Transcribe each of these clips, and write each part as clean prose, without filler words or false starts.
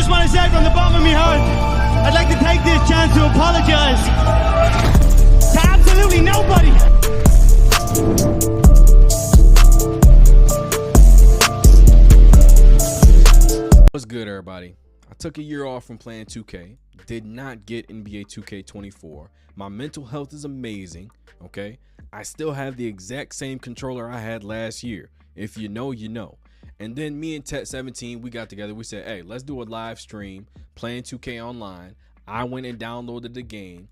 just want to say from the bottom of my heart, I'd like to take this chance to apologize to absolutely nobody. What's good, everybody? I took a year off from playing 2K, did not get NBA 2K24. My mental health is amazing, okay? I still have the exact same controller I had last year. If you know, you know. And then me and Tet17, we got together. We said, hey, let's do a live stream playing 2K online. I went and downloaded the game,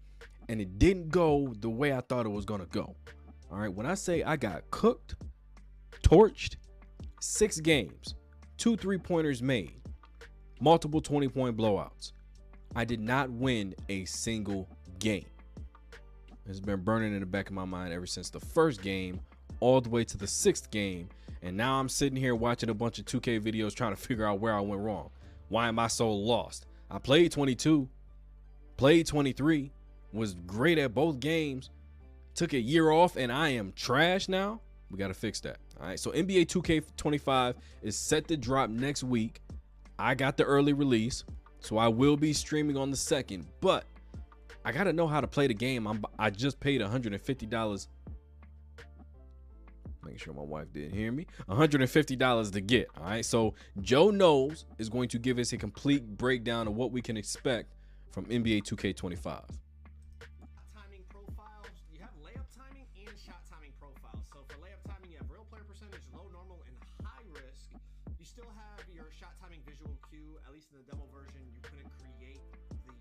and it didn't go the way I thought it was going to go. All right, when I say I got cooked, torched, 6 games, 2 3-pointers made, multiple 20-point blowouts. I did not win a single game. It's been burning in the back of my mind ever since the first game all the way to the 6th game. And now I'm sitting here watching a bunch of 2K videos trying to figure out where I went wrong. Why am I so lost? I played 22, played 23, was great at both games, took a year off, and I am trash now. We got to fix that. All right, so NBA 2K25 is set to drop next week. I got the early release, so I will be streaming on the 2nd, but I got to know how to play the game. I just paid $150. Making sure my wife didn't hear me. $150 to get. All right, so Joe Knows is going to give us a complete breakdown of what we can expect from NBA 2K25. Timing profiles. You have layup timing and shot timing profiles. So for layup timing, you have real player percentage, low, normal, and high risk. You still have your shot timing visual cue. At least in the demo version, you couldn't create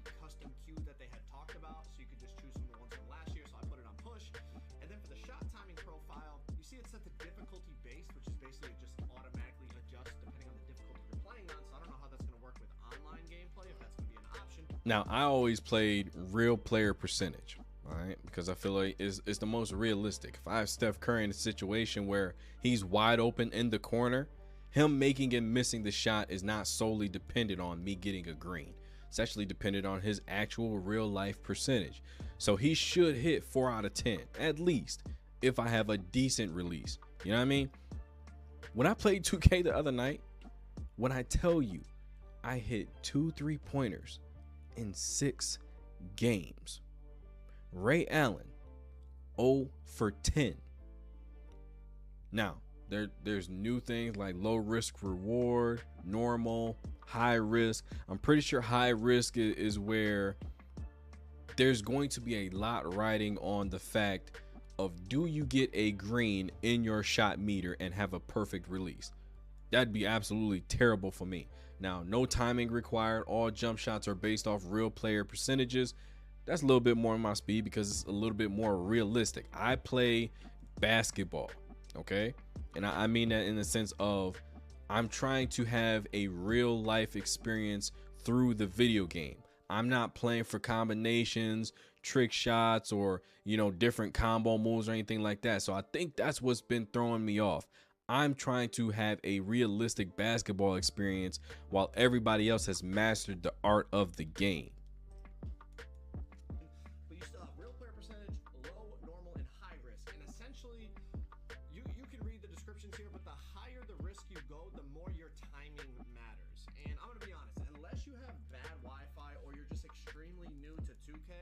the custom cue that they had talked about, so you could just choose from the ones from last year. So I put it on push. And then for the shot timing profile, you see it's set to difficulty based, which is basically just automatically adjust depending on the difficulty you're playing on. So I don't know how that's going to work with online gameplay, if that's going to be an option. Now, I always played real player percentage, all right, because I feel like it's the most realistic. If I have Steph Curry in a situation where he's wide open in the corner, him making and missing the shot is not solely dependent on me getting a green. It's actually dependent on his actual real life percentage. So he should hit 4 out of 10, at least, if I have a decent release. You know what I mean? When I played 2K the other night, when I tell you I hit 2 3-pointers in 6 games, Ray Allen 0 for 10. Now, there's new things like low risk reward, normal, high risk. I'm pretty sure high risk is where there's going to be a lot riding on the fact of, do you get a green in your shot meter and have a perfect release? That'd be absolutely terrible for me. Now, no timing required. All jump shots are based off real player percentages. That's a little bit more in my speed because it's a little bit more realistic. I play basketball, okay? And I mean that in the sense of I'm trying to have a real life experience through the video game. I'm not playing for combinations, trick shots, or, you know, different combo moves or anything like that. So I think that's what's been throwing me off. I'm trying to have a realistic basketball experience while everybody else has mastered the art of the game. But you still have real player percentage, low, normal, and high risk. And essentially, you can read the descriptions here, but the higher the risk you go, the more your timing matters. And I'm gonna be honest, unless you have bad Wi-Fi or you're just extremely new to 2K,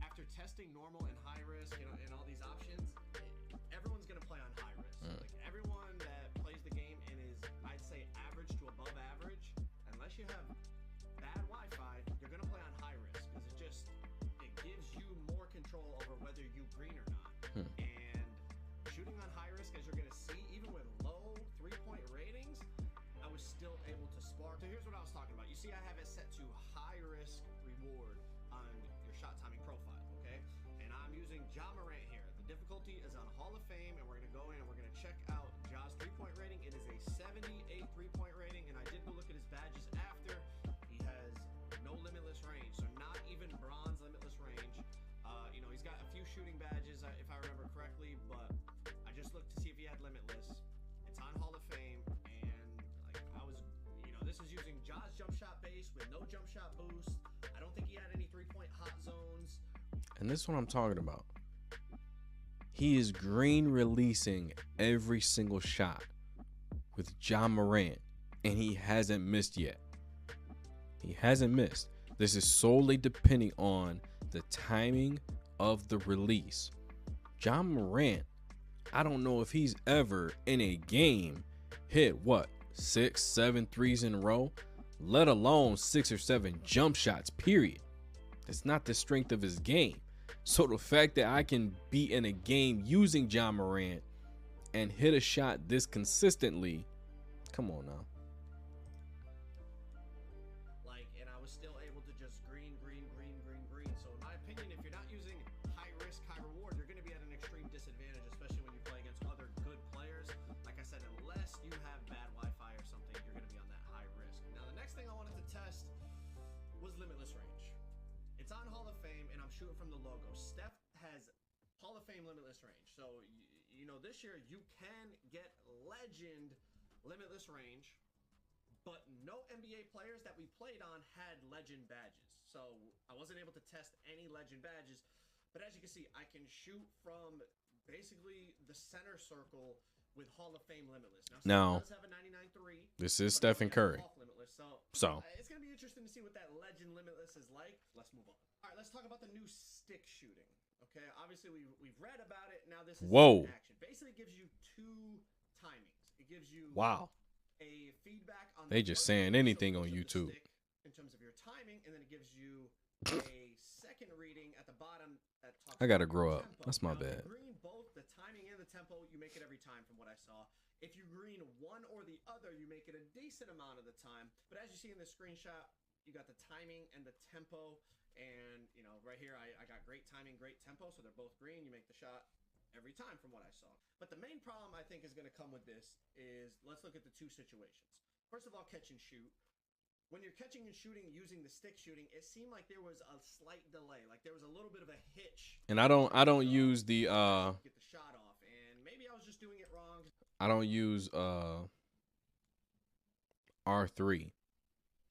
after testing normal and high risk, you know, and all these options, everyone's gonna play on high risk. Like everyone that plays the game and is, I'd say, average to above average, unless you have bad Wi-Fi, you're gonna play on high risk because it gives you more control over whether you green or not. And shooting on high risk, as you're gonna see, even with low 3-point ratings, I was still able to spark. So here's what I was talking about. You see, I have it set to high risk reward on your shot timing profile, okay? And I'm using Ja Morant here. The difficulty is on Hall of Fame, and we're gonna go in and we're gonna check out Ja's 3-point rating. It is a 78 3-point rating, and I did go look at his badges after. He has no limitless range, so not even bronze limitless range. You know, he's got a few shooting badges, if I remember correctly, but I just looked to see if he had limitless. It's on Hall of Fame, and like I was, you know, this is using Ja's jump shot base with no jump shot boost. I don't think he had any 3-point hot zones. And this is what I'm talking about. He is green releasing every single shot with Ja Morant, and he hasn't missed yet. He hasn't missed. This is solely depending on the timing of the release. John Morant, I don't know if he's ever in a game hit 6, 7 threes in a row, let alone 6 or 7 jump shots, period. That's not the strength of his game. So the fact that I can be in a game using John Morant and hit a shot this consistently, come on now. And I was still able to just green. So in my opinion, if you're not using high risk, high reward, you're going to be at an extreme disadvantage, especially when you play against other good players. Like I said, unless you have bad Wi-Fi or something, you're going to be on that high risk. Now, the next thing I wanted to test was limitless range. It's on Hall of Fame, and I'm shooting from the logo. Steph has Hall of Fame limitless range. So, you know, this year you can get legend limitless range, but no NBA players that we played on had legend badges. So I wasn't able to test any legend badges. But as you can see, I can shoot from basically the center circle with Hall of Fame limitless. Now, does have a 99.3. This is Stephen Curry. So it's going to be interesting to see what that legend limitless is like. Let's move on. All right, let's talk about the new stick shooting. Okay, obviously we've read about it. Now this is in action. Basically, it gives you 2 timings. It gives you a feedback on they just saying anything on YouTube in terms of your timing, and then it gives you a second reading at the bottom that talks I gotta about grow up. tempo. That's my Now, bad. If you green both the timing and the tempo, you make it every time from what I saw. If you green one or the other, you make it a decent amount of the time. But as you see in the screenshot, you got the timing and the tempo. And, you know, right here, I got great timing, great tempo. So they're both green. You make the shot every time from what I saw. But the main problem I think is going to come with this is, let's look at the 2 situations. First of all, catch and shoot. When you're catching and shooting using the stick shooting, it seemed like there was a slight delay. Like there was a little bit of a hitch. And I don't use the get the shot off. And maybe I was just doing it wrong. I don't use R3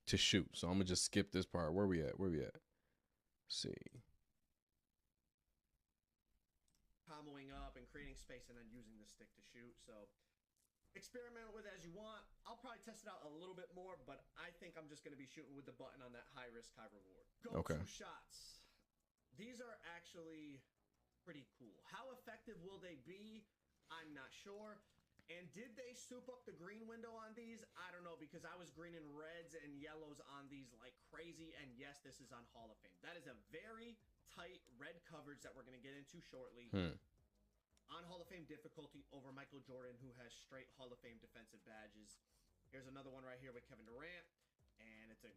to shoot. So I'm gonna just skip this part. Where we at? Let's see. Comboing up and creating space and then using the stick to shoot. So experiment with it as you want. I'll probably test it out a little bit more, but I think I'm just going to be shooting with the button on that high risk, high reward. Go-to shots. These are actually pretty cool. How effective will they be? I'm not sure. And did they soup up the green window on these? I don't know, because I was greening reds and yellows on these like crazy. And yes, this is on Hall of Fame. That is a very tight red coverage that we're going to get into shortly. On Hall of Fame difficulty over Michael Jordan, who has straight Hall of Fame defensive badges. Here's another one right here with Kevin Durant, and it's a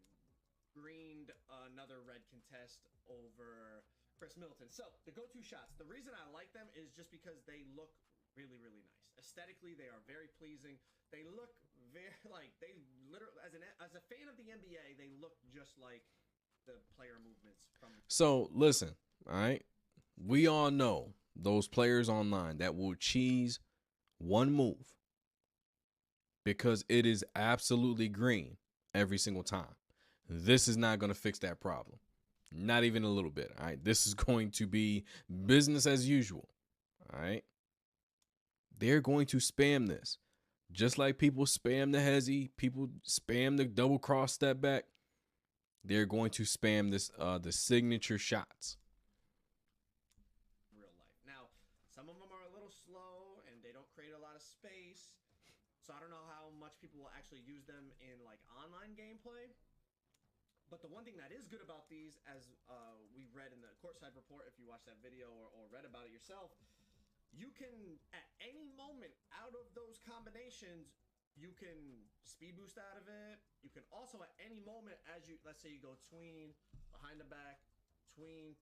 greened another red contest over Chris Middleton. So the go-to shots, the reason I like them is just because they look really, really nice. Aesthetically, they are very pleasing. They look very like they literally, as a fan of the NBA, they look just like the player movements from. So listen, all right, we all know those players online that will cheese one move because it is absolutely green every single time. This is not going to fix that problem. Not even a little bit. All right. This is going to be business as usual. All right. They're going to spam this. Just like people spam the hezzy, people spam the double cross step back. They're going to spam this, the signature shots. Some of them are a little slow and they don't create a lot of space. So I don't know how much people will actually use them in like online gameplay. But the one thing that is good about these, as we read in the courtside report, if you watched that video or read about it yourself, you can, at any moment out of those combinations, you can speed boost out of it. You can also at any moment, as you, let's say you go tween, behind the back, tween,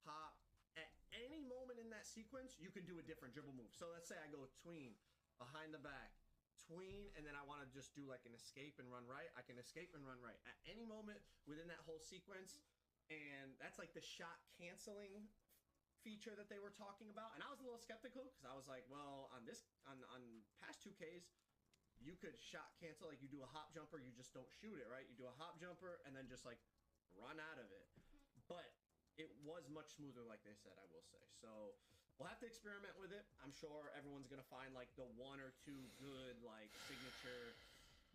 pop. At any moment in that sequence, you can do a different dribble move. So let's say I go tween, behind the back, tween, and then I want to just do like an escape and run right. I can escape and run right at any moment within that whole sequence. And that's like the shot canceling feature that they were talking about. And I was a little skeptical because I was like, well, on past 2Ks, you could shot cancel. Like you do a hop jumper, you just don't shoot it, right? You do a hop jumper and then just like run out of it. But it was much smoother, like they said, I will say. So we'll have to experiment with it. I'm sure everyone's going to find like the 1 or 2 good like signature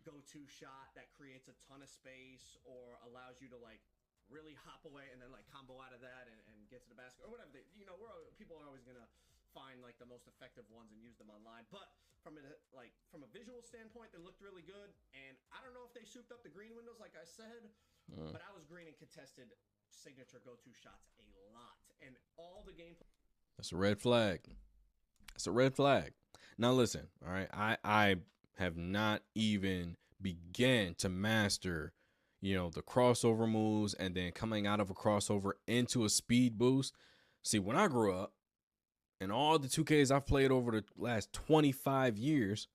go-to shot that creates a ton of space or allows you to like really hop away and then like combo out of that and get to the basket or whatever. You know, people are always gonna find like the most effective ones and use them online. But from a visual standpoint, they looked really good. And I don't know if they souped up the green windows, like I said, but I was green and contested signature go-to shots a lot, and all the gameplay. That's a red flag. That's a red flag. Now listen, all right. I have not even began to master, the crossover moves and then coming out of a crossover into a speed boost. See, when I grew up and all the 2Ks I've played over the last 25 years,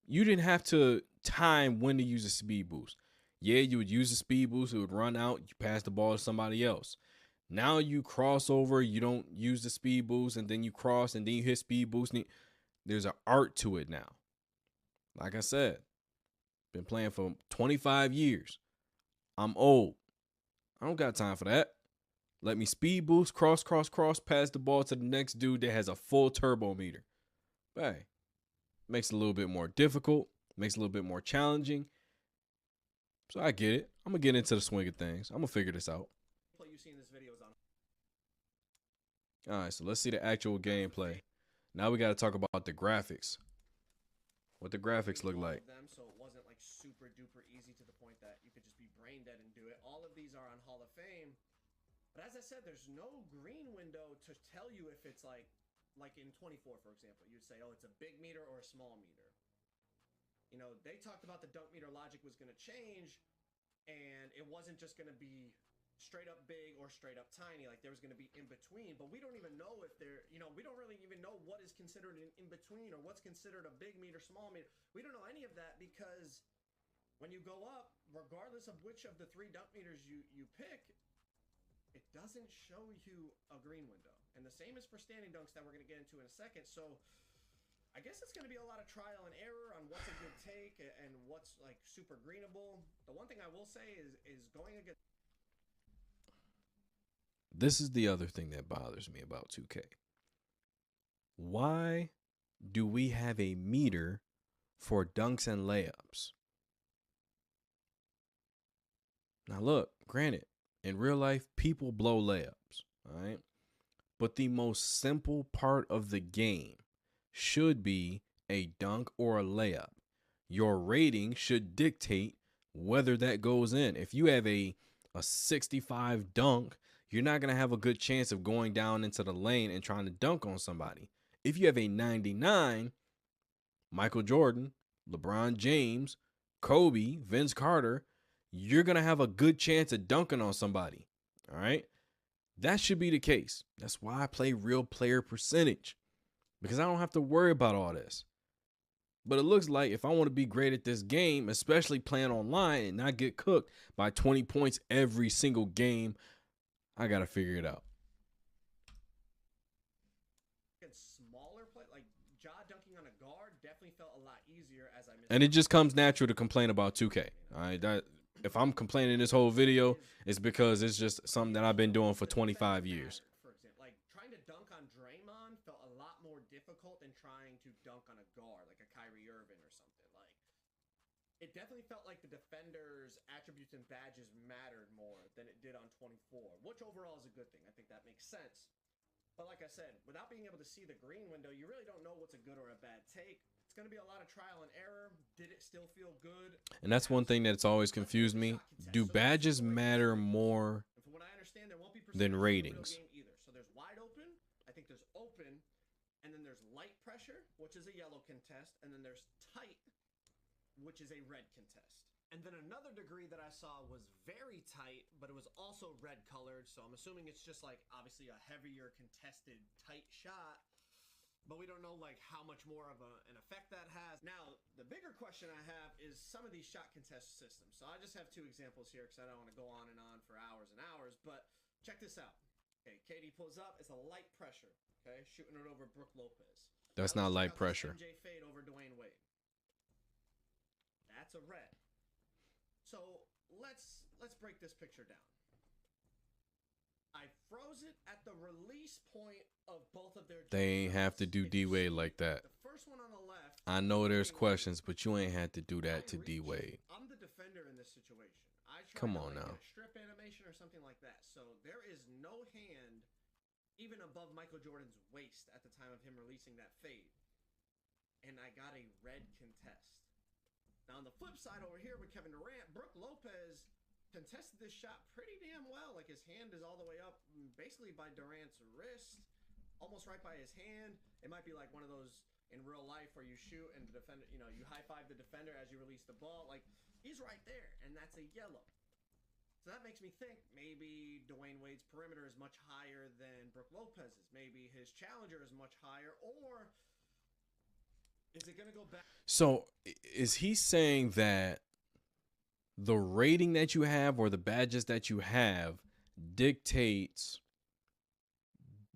you didn't have to time when to use a speed boost. Yeah, you would use a speed boost, it would run out, you pass the ball to somebody else. Now you cross over, you don't use the speed boost, and then you cross, and then you hit speed boost. There's an art to it now. Like I said, been playing for 25 years. I'm old. I don't got time for that. Let me speed boost, cross, pass the ball to the next dude that has a full turbo meter. But hey, makes it a little bit more difficult, makes it a little bit more challenging. So I get it. I'm going to get into the swing of things. I'm going to figure this out. You see in this video is on. All right, so let's see the actual gameplay. Now we got to talk about the graphics. What the graphics look like. So it wasn't like super duper easy to the point that you could just be brain dead and do it. All of these are on Hall of Fame. But as I said, there's no green window to tell you if it's like in 24, for example. You'd say, oh, it's a big meter or a small meter. You know, they talked about the dunk meter logic was going to change, and it wasn't just going to be straight up big or straight up tiny. Like there was going to be in between, but we don't even know if we don't really even know what is considered an in between or what's considered a big meter, small meter. We don't know any of that because when you go up, regardless of which of the 3 dunk meters you pick, it doesn't show you a green window. And the same is for standing dunks that we're going to get into in a second. So I guess it's going to be a lot of trial and error on what's a good take and what's like super greenable. The one thing I will say is going against. This is the other thing that bothers me about 2K. Why do we have a meter for dunks and layups? Now look, granted, in real life, people blow layups, all right? But the most simple part of the game should be a dunk or a layup. Your rating should dictate whether that goes in. If you have a 65 dunk, you're not going to have a good chance of going down into the lane and trying to dunk on somebody. If you have a 99, Michael Jordan, LeBron James, Kobe, Vince Carter, you're going to have a good chance of dunking on somebody. All right? That should be the case. That's why I play real player percentage, because I don't have to worry about all this. But it looks like if I want to be great at this game, especially playing online and not get cooked by 20 points every single game, I got to figure it out. Smaller play, like jaw dunking on a guard definitely felt a lot easier as I missed. And it just comes natural to complain about 2K. All right, if I'm complaining this whole video, it's because it's just something that I've been doing for 25 years. For example, like trying to dunk on Draymond felt a lot more difficult than trying to dunk on a guard like a Kyrie Irving or something. Like it definitely felt like the defender's attributes and badges mattered more than it did on 24, which overall is a good thing. I think that makes sense. But like I said, without being able to see the green window, you really don't know what's a good or a bad take. It's going to be a lot of trial and error. Did it still feel good? And that's one thing that's always confused me. Do badges matter more from what I understand, there won't be than ratings? Either. So there's wide open, I think there's open, and then there's light pressure, which is a yellow contest, and then there's tight, which is a red contest. And then another degree that I saw was very tight, but it was also red colored. So I'm assuming it's just like obviously a heavier contested tight shot, but we don't know like how much more of an effect that has. Now, the bigger question I have is some of these shot contest systems. So I just have 2 examples here because I don't want to go on and on for hours and hours, but check this out. Okay, KD pulls up, it's a light pressure, okay, shooting it over Brook Lopez. That's not light pressure. MJ fade over Dwayne Wade. That's a red. So let's break this picture down. I froze it at the release point of both of their. They ain't have to do D-Wade like that. The first one on the left I know there's questions, but you ain't had to do that to D reaching. Wade. I'm the defender in this situation. I tried Come to on like, now. get a strip animation or something like that. So there is no hand even above Michael Jordan's waist at the time of him releasing that fade. And I got a red contest. Now on the flip side over here with Kevin Durant, Brook Lopez contested this shot pretty damn well. Like his hand is all the way up basically by Durant's wrist, almost right by his hand. It might be like one of those in real life where you shoot and the defender, you know, you high five the defender as you release the ball. Like he's right there, and that's a yellow. So that makes me think maybe Dwayne Wade's perimeter is much higher than Brook Lopez's. Maybe his challenger is much higher, or is it going to go back? So is he saying that the rating that you have or the badges that you have dictates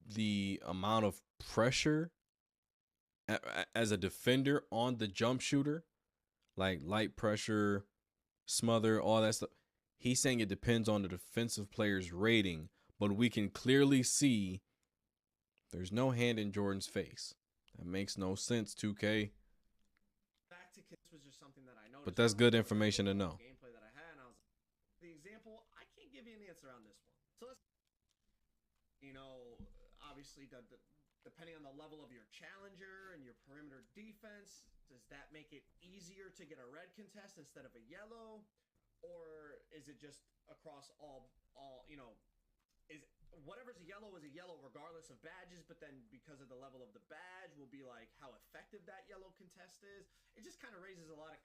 the amount of pressure as a defender on the jump shooter? Like light pressure, smother, all that stuff. He's saying it depends on the defensive player's rating, but we can clearly see there's no hand in Jordan's face. That makes no sense, 2K. Back to kids was just something that I noticed. But that's good information to know. Gameplay that I had, and I was the example. I can't give you an answer on this one. So let's, you know, obviously depending on the level of your challenger and your perimeter defense, does that make it easier to get a red contest instead of a yellow? Or is it just across all you know, is whatever's a yellow is a yellow regardless of badges, but then because of the level of the badge will be like how effective that yellow contest is. It just kind of raises a lot of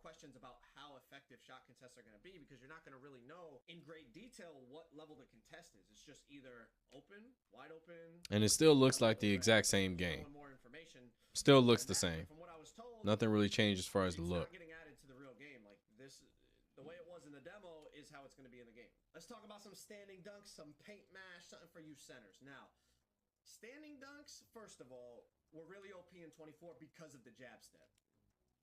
questions about how effective shot contests are going to be, because you're not going to really know in great detail what level the contest is. It's just either open, wide open, And it still looks like the exact same game. more information. Still looks the same. From what I was told, Nothing really changed as far as the it's look. not getting added to the real game. Like this, the way it was in the demo is how it's going to be in the game. Let's talk about some standing dunks, some paint mash, something for you centers. Now, standing dunks, first of all, were really OP in 24 because of the jab step.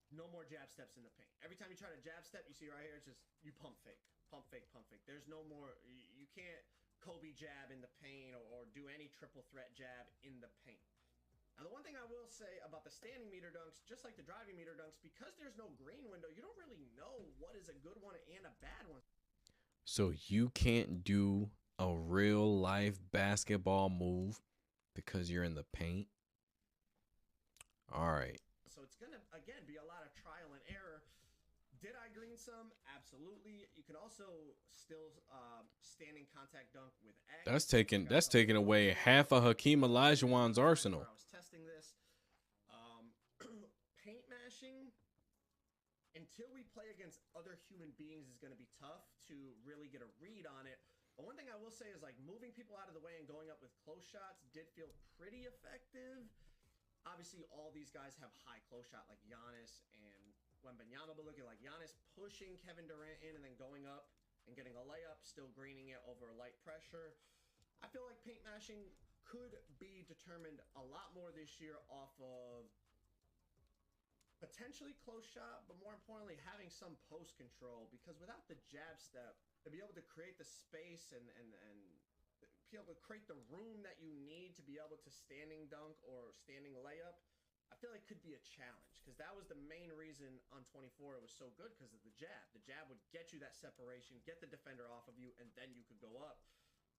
No more jab steps in the paint. Every time you try to jab step, you see right here, it's just you pump fake, pump fake, pump fake. There's no more. You can't Kobe jab in the paint or do any triple threat jab in the paint. Now, the one thing I will say about the standing meter dunks, just like the driving meter dunks, because there's no green window, you don't really know what is a good one and a bad one. So you can't do a real life basketball move because you're in the paint? All right. So it's going to, again, be a lot of trial and error. Did I green some? Absolutely. You can also still standing contact dunk with X. That's taking away half of Hakeem Olajuwon's arsenal. I was testing this. Paint mashing, until we play against other human beings, is going to be tough to really get a read on it. But one thing I will say is, like, moving people out of the way and going up with close shots did feel pretty effective. Obviously, all these guys have high close shot, like Giannis and Wembanyama, but look at like Giannis pushing Kevin Durant in and then going up and getting a layup, still greening it over light pressure. I feel like paint mashing could be determined a lot more this year off of potentially close shot, but more importantly, having some post control, because without the jab step, to be able to create the space and be able to create the room that you need to be able to standing dunk or standing layup, I feel like could be a challenge, because that was the main reason on 24 it was so good, because of the jab. The jab would get you that separation, get the defender off of you, and then you could go up.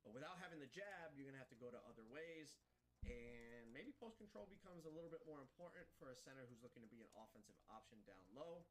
But without having the jab, you're going to have to go to other ways, and maybe post control becomes a little bit more important for a center who's looking to be an offensive option down low.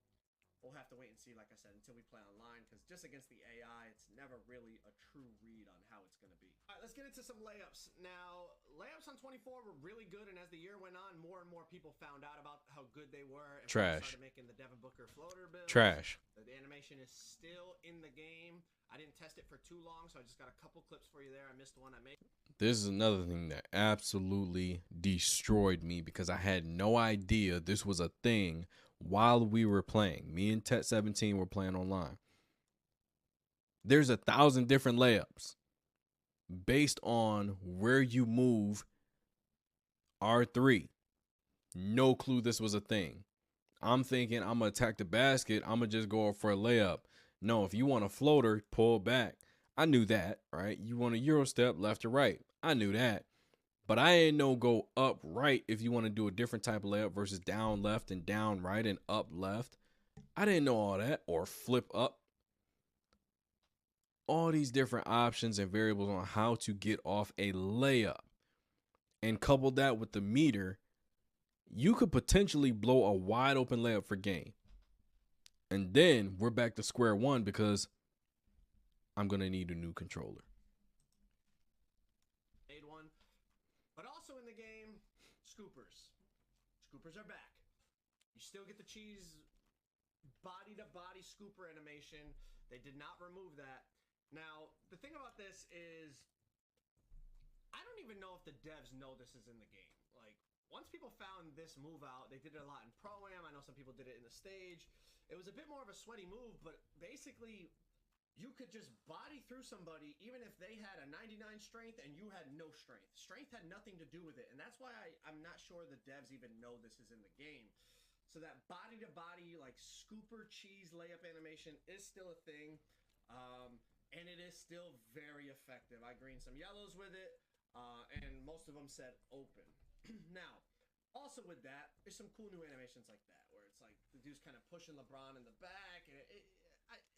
We'll have to wait and see, like I said, until we play online, because just against the AI, it's never really a true read on how it's going to be. All right, let's get into some layups. Now, layups on 24 were really good, and as the year went on, more and more people found out about how good they were. And Trash. started making the Devin Booker floater build. Trash. The animation is still in the game. I didn't test it for too long, so I just got a couple clips for you there. I missed the one I made. This is another thing that absolutely destroyed me, because I had no idea this was a thing while we were playing. Me and Tet17 were playing online. There's 1,000 different layups based on where you move R3. No clue this was a thing. I'm thinking I'm going to attack the basket. I'm going to just go for a layup. No, if you want a floater, pull back. I knew that, right? You want a Euro step left or right. I knew that. But I ain't no go up right if you want to do a different type of layup versus down left and down right and up left. I didn't know all that. Or flip up. All these different options and variables on how to get off a layup. And couple that with the meter, you could potentially blow a wide open layup for game. And then we're back to square one because I'm going to need a new controller. Made one. But also in the game, scoopers. Scoopers are back. You still get the cheese body-to-body scooper animation. They did not remove that. Now, the thing about this is, I don't even know if the devs know this is in the game. Like, once people found this move out, they did it a lot in Pro-Am. I know some people did it in the stage. It was a bit more of a sweaty move, but basically, you could just body through somebody even if they had a 99 strength and you had no strength. Strength had nothing to do with it, and that's why I'm not sure the devs even know this is in the game. So that body-to-body, like, scooper cheese layup animation is still a thing, and it is still very effective. I greened some yellows with it, and most of them said open. Now, also with that, there's some cool new animations like that, where it's like the dude's kind of pushing LeBron in the back, and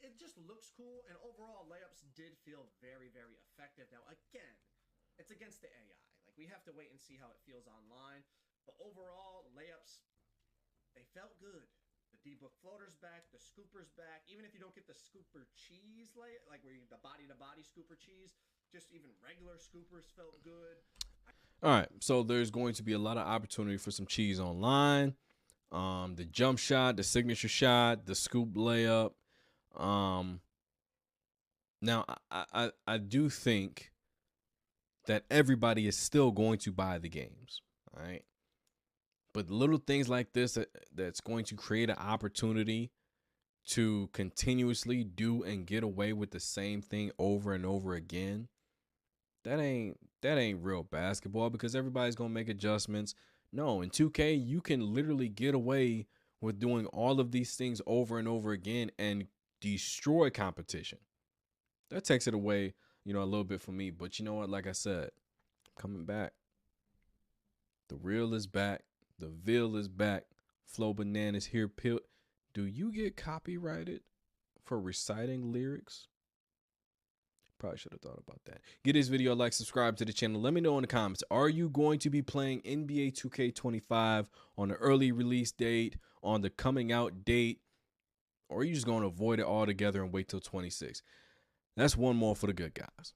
it just looks cool, and overall layups did feel very, very effective. Now, again, it's against the AI. Like, we have to wait and see how it feels online, but overall, layups, they felt good. The D-Book floater's back, the scooper's back. Even if you don't get the scooper cheese layup, like where you the body-to-body scooper cheese, just even regular scoopers felt good. All right, so there's going to be a lot of opportunity for some cheese online. The jump shot, the signature shot, the scoop layup. Now, I do think that everybody is still going to buy the games, all right? But little things like this that's going to create an opportunity to continuously do and get away with the same thing over and over again, that ain't real basketball, because everybody's going to make adjustments. No, in 2K, you can literally get away with doing all of these things over and over again and destroy competition. That takes it away, a little bit for me. But you know what? Like I said, coming back. The real is back. The Ville is back. Flow Bananas here. Do you get copyrighted for reciting lyrics? Probably should have thought about that. Give this video a like, subscribe to the channel. Let me know in the comments. Are you going to be playing NBA 2K25 on the early release date, on the coming out date, or are you just going to avoid it altogether and wait till 26? That's one more for the good guys.